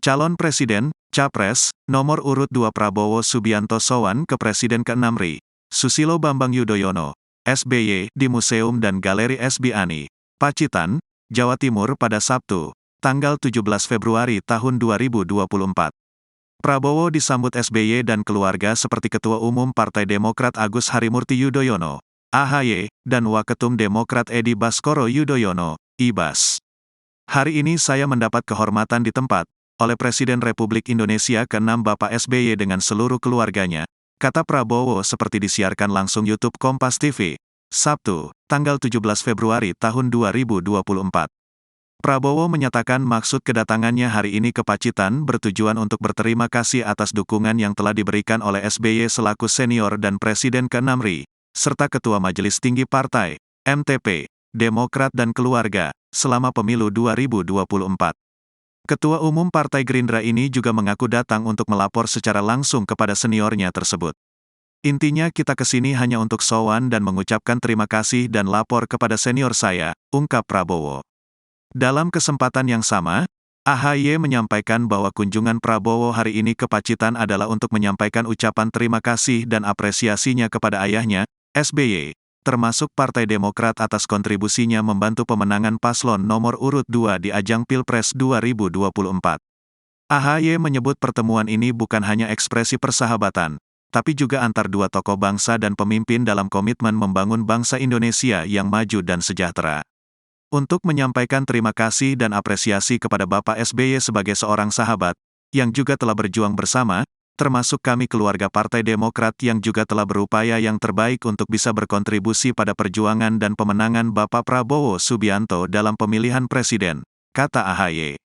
Calon Presiden, Capres, nomor urut 2 Prabowo Subianto sowan ke Presiden ke-6 RI, Susilo Bambang Yudhoyono, SBY, di Museum dan Galeri SB Ani, Pacitan, Jawa Timur pada Sabtu, tanggal 17 Februari tahun 2024. Prabowo disambut SBY dan keluarga seperti Ketua Umum Partai Demokrat Agus Harimurti Yudhoyono, AHY, dan Waketum Demokrat Edi Baskoro Yudhoyono, IBAS. Hari ini saya mendapat kehormatan di tempat, oleh Presiden Republik Indonesia ke-6 Bapak SBY dengan seluruh keluarganya, kata Prabowo seperti disiarkan langsung YouTube Kompas TV, Sabtu, tanggal 17 Februari tahun 2024. Prabowo menyatakan maksud kedatangannya hari ini ke Pacitan bertujuan untuk berterima kasih atas dukungan yang telah diberikan oleh SBY selaku senior dan Presiden ke-6 RI, serta Ketua Majelis Tinggi Partai, MTP, Demokrat dan Keluarga, selama pemilu 2024. Ketua Umum Partai Gerindra ini juga mengaku datang untuk melapor secara langsung kepada seniornya tersebut. Intinya kita kesini hanya untuk sowan dan mengucapkan terima kasih dan lapor kepada senior saya, ungkap Prabowo. Dalam kesempatan yang sama, AHY menyampaikan bahwa kunjungan Prabowo hari ini ke Pacitan adalah untuk menyampaikan ucapan terima kasih dan apresiasinya kepada ayahnya, SBY, termasuk Partai Demokrat atas kontribusinya membantu pemenangan paslon nomor urut 2 di ajang Pilpres 2024. AHY menyebut pertemuan ini bukan hanya ekspresi persahabatan, tapi juga antar dua tokoh bangsa dan pemimpin dalam komitmen membangun bangsa Indonesia yang maju dan sejahtera. Untuk menyampaikan terima kasih dan apresiasi kepada Bapak SBY sebagai seorang sahabat, yang juga telah berjuang bersama, termasuk kami keluarga Partai Demokrat yang juga telah berupaya yang terbaik untuk bisa berkontribusi pada perjuangan dan pemenangan Bapak Prabowo Subianto dalam pemilihan presiden, kata AHY.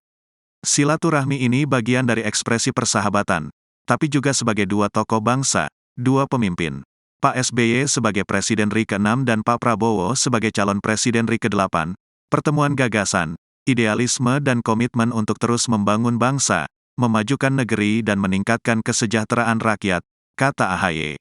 Silaturahmi ini bagian dari ekspresi persahabatan, tapi juga sebagai dua tokoh bangsa, dua pemimpin. Pak SBY sebagai Presiden RI ke-6 dan Pak Prabowo sebagai calon Presiden RI ke-8, pertemuan gagasan, idealisme dan komitmen untuk terus membangun bangsa, memajukan negeri dan meningkatkan kesejahteraan rakyat, kata AHY.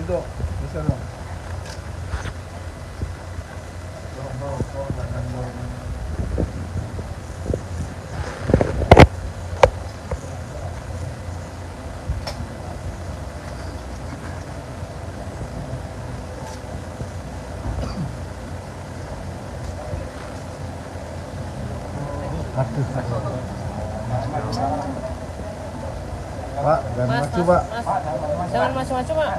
duduk di sana. Pak, jangan maju, Pak. Jangan macam-macam, Pak.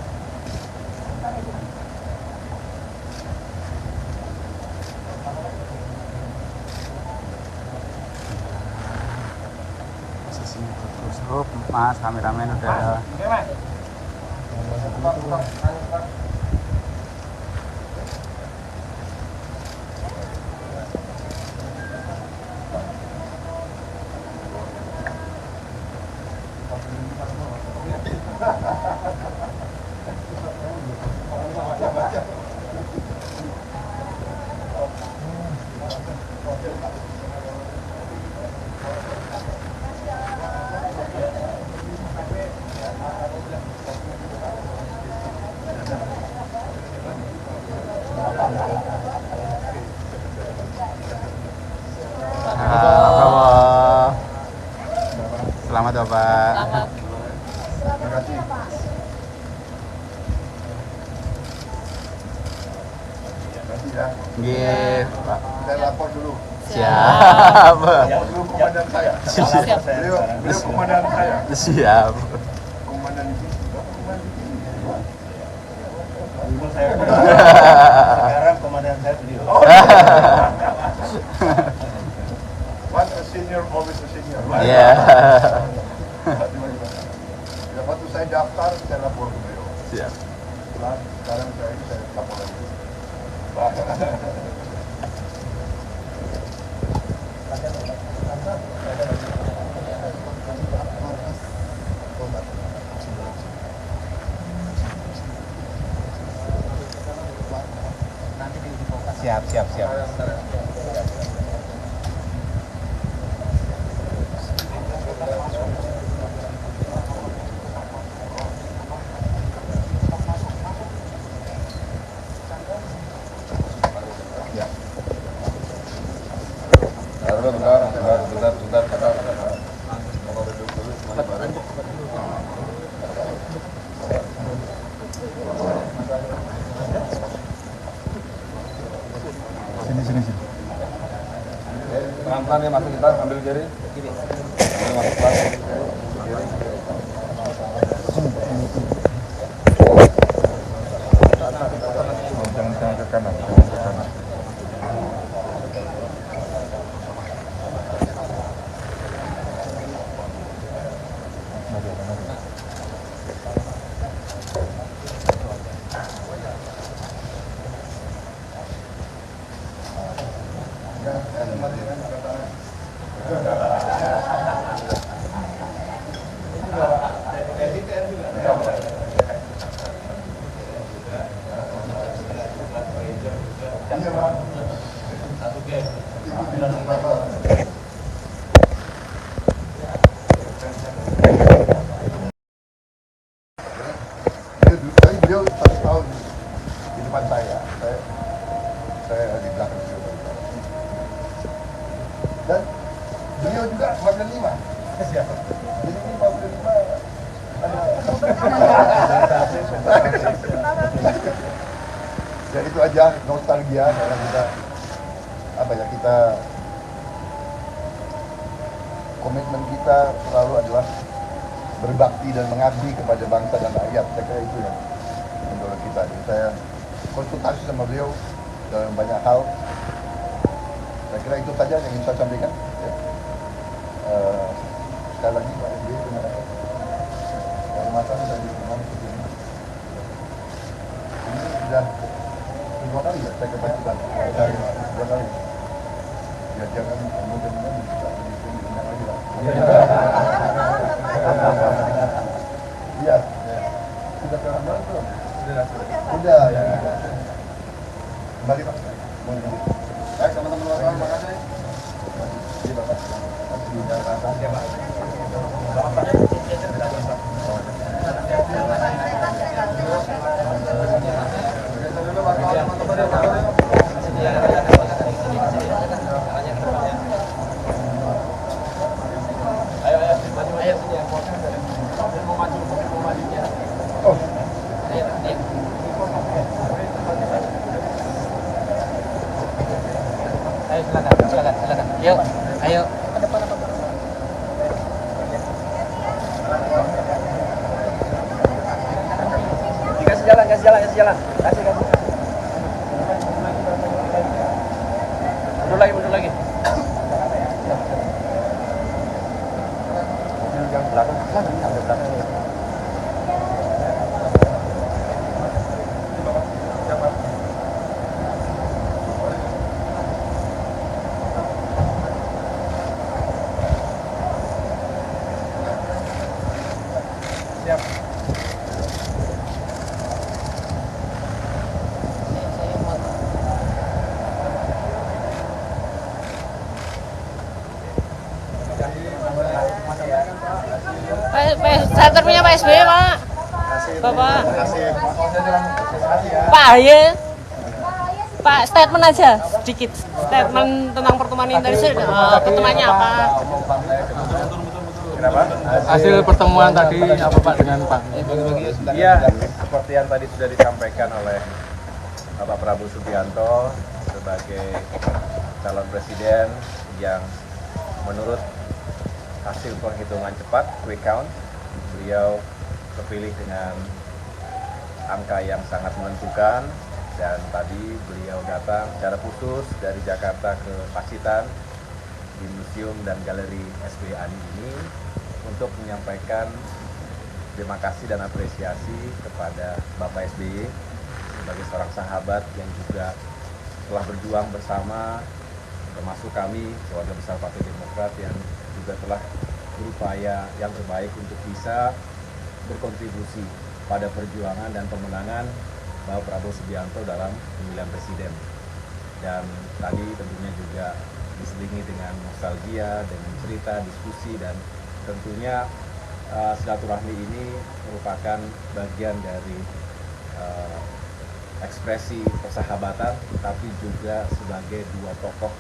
Terus Mas, kameramen udah. Selamat Bapak. Selamat. Terima kasih. Ya. Nggih, Pak. Saya lapor dulu. Siap. Lapor dulu komandan saya. Siap. Beliau komandan saya. Siap. Komandan di sini. Komandan di sini. Dulu saya sekarang komandan saya beliau. Once a senior, always a senior. Iya. Ya, waktu saya daftar, saya lapor ke beliau. Siap. Sekarang saya lapor lagi. Siap. Sini. Pelan-pelan ya, masuk kita ambil kiri. Masuk pelan. Kiri. Jangan ke kanan. Beliau 1 tahun di depan saya di belakang beliau. Dan beliau juga 45. Siapa? Jadi ini 45 dan itu aja nostalgia karena kita komitmen kita selalu adalah berbakti dan mengabdi kepada bangsa dan rakyat. Saya kira itu yang mendorong kita. Jadi saya konsultasi sama beliau dalam banyak hal. Saya kira itu saja yang ingin saya sampaikan. Ya. Sekali lagi Pak SBY, terima kasih. Kehormatan dan dukungan seperti ini. Ini sudah 2 kali ya saya kebetulan. 2 kali. Ya jangan mudah-mudahan bisa diundang lagi lah. Iya. Sudah kehormatan belum? Sudah. Ya. Kembali Pak. Baik teman-teman wartawan, terima kasih. Terima kasih Bapak. Yuk, ayo. Kasih jalan. Mundur lagi. Yang belakang, sampai belakang. Siap. Senternya Pak SBY, Pak. Bapak. Pak ya. Pak, statement aja sedikit. Statement tentang pertemuan Indonesia. Pertemuannya apa? Kenapa? Hasil pertemuan tadi apa Pak dengan Pak? Iya, seperti yang tadi sudah disampaikan oleh Bapak Prabowo Subianto sebagai calon presiden yang menurut hasil penghitungan cepat, quick count, beliau terpilih dengan angka yang sangat menentukan, dan tadi beliau datang secara khusus dari Jakarta ke Pacitan di Museum dan Galeri SBY Ani ini untuk menyampaikan terima kasih dan apresiasi kepada Bapak SBY sebagai seorang sahabat yang juga telah berjuang bersama, termasuk kami keluarga besar Partai Demokrat yang juga telah berupaya yang terbaik untuk bisa berkontribusi pada perjuangan dan pemenangan Bapak Prabowo Subianto dalam pemilihan presiden. Dan tadi tentunya juga diselingi dengan nostalgia, dengan cerita, diskusi, dan tentunya silaturahmi ini merupakan bagian dari ekspresi persahabatan, tapi juga sebagai dua tokoh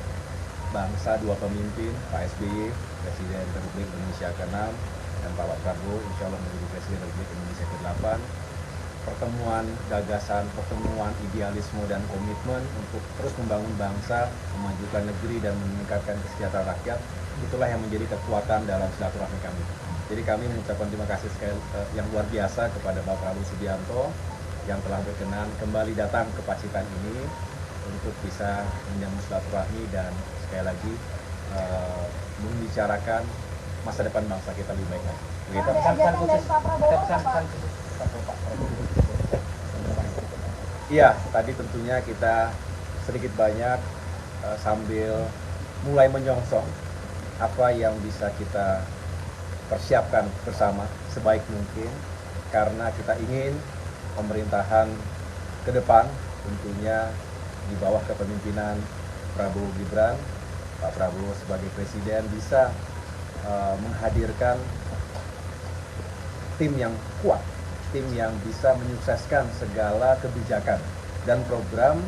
bangsa, dua pemimpin, Pak SBY, Presiden Republik Indonesia ke-6, dan Pak Prabowo, insya Allah menjadi Presiden Republik Indonesia ke-8. Pertemuan gagasan, pertemuan idealisme dan komitmen untuk terus membangun bangsa, memajukan negeri, dan meningkatkan kesejahteraan rakyat, itulah yang menjadi kekuatan dalam silaturahmi kami. Jadi kami mengucapkan terima kasih yang luar biasa kepada Bapak Prabowo Subianto yang telah berkenan kembali datang ke Pacitan ini untuk bisa menyambung silaturahmi dan sekali lagi membicarakan masa depan bangsa kita lebih baik lagi. Begitu. Iya, tadi tentunya kita sedikit banyak sambil mulai menyongsong apa yang bisa kita persiapkan bersama sebaik mungkin, karena kita ingin pemerintahan ke depan tentunya di bawah kepemimpinan Prabowo Gibran, Pak Prabowo sebagai presiden bisa menghadirkan tim yang kuat, tim yang bisa menyukseskan segala kebijakan dan program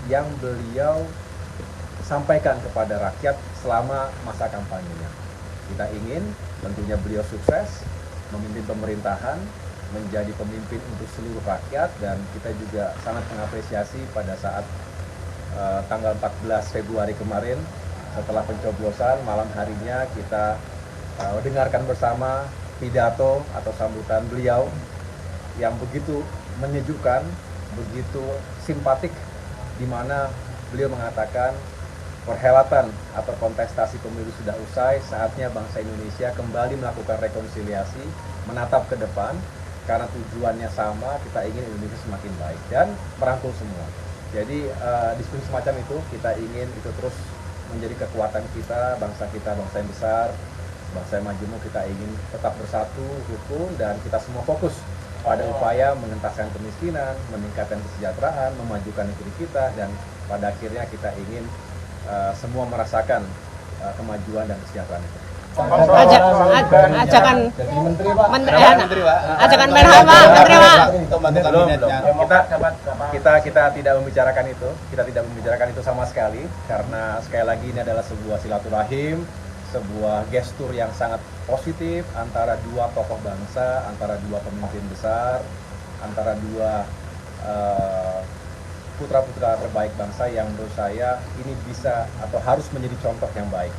yang beliau sampaikan kepada rakyat selama masa kampanyenya. Kita ingin tentunya beliau sukses memimpin pemerintahan, menjadi pemimpin untuk seluruh rakyat, dan kita juga sangat mengapresiasi pada saat tanggal 14 Februari kemarin setelah pencoblosan malam harinya kita dengarkan bersama pidato atau sambutan beliau yang begitu menyejukkan, begitu simpatik, di mana beliau mengatakan perhelatan atau kontestasi pemilu sudah usai, saatnya bangsa Indonesia kembali melakukan rekonsiliasi, menatap ke depan, karena tujuannya sama, kita ingin Indonesia semakin baik dan merangkul semua. Jadi diskusi semacam itu kita ingin itu terus menjadi kekuatan kita, bangsa yang besar, bangsa yang majemuk. Kita ingin tetap bersatu, rukun, dan kita semua fokus pada upaya mengentaskan kemiskinan, meningkatkan kesejahteraan, memajukan negeri kita, dan pada akhirnya kita ingin semua merasakan kemajuan dan kesejahteraan itu. Ajakan Menteri Pak. ajakan Menhan Pak, Menteri Pak. Kita tidak membicarakan itu, sama sekali, karena sekali lagi ini adalah sebuah silaturahim, sebuah gestur yang sangat positif antara dua tokoh bangsa, antara dua pemimpin besar, antara dua putra-putra terbaik bangsa yang menurut saya ini bisa atau harus menjadi contoh yang baik.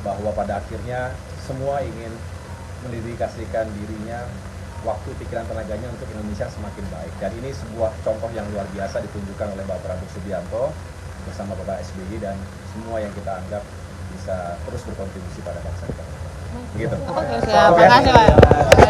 bahwa pada akhirnya semua ingin mendedikasikan dirinya, waktu, pikiran, tenaganya untuk Indonesia semakin baik. Dan ini sebuah contoh yang luar biasa ditunjukkan oleh Bapak Prabowo Subianto bersama Bapak SBY dan semua yang kita anggap bisa terus berkontribusi pada bangsa kita. Begitu. Oke, siap. Terima kasih, Pak.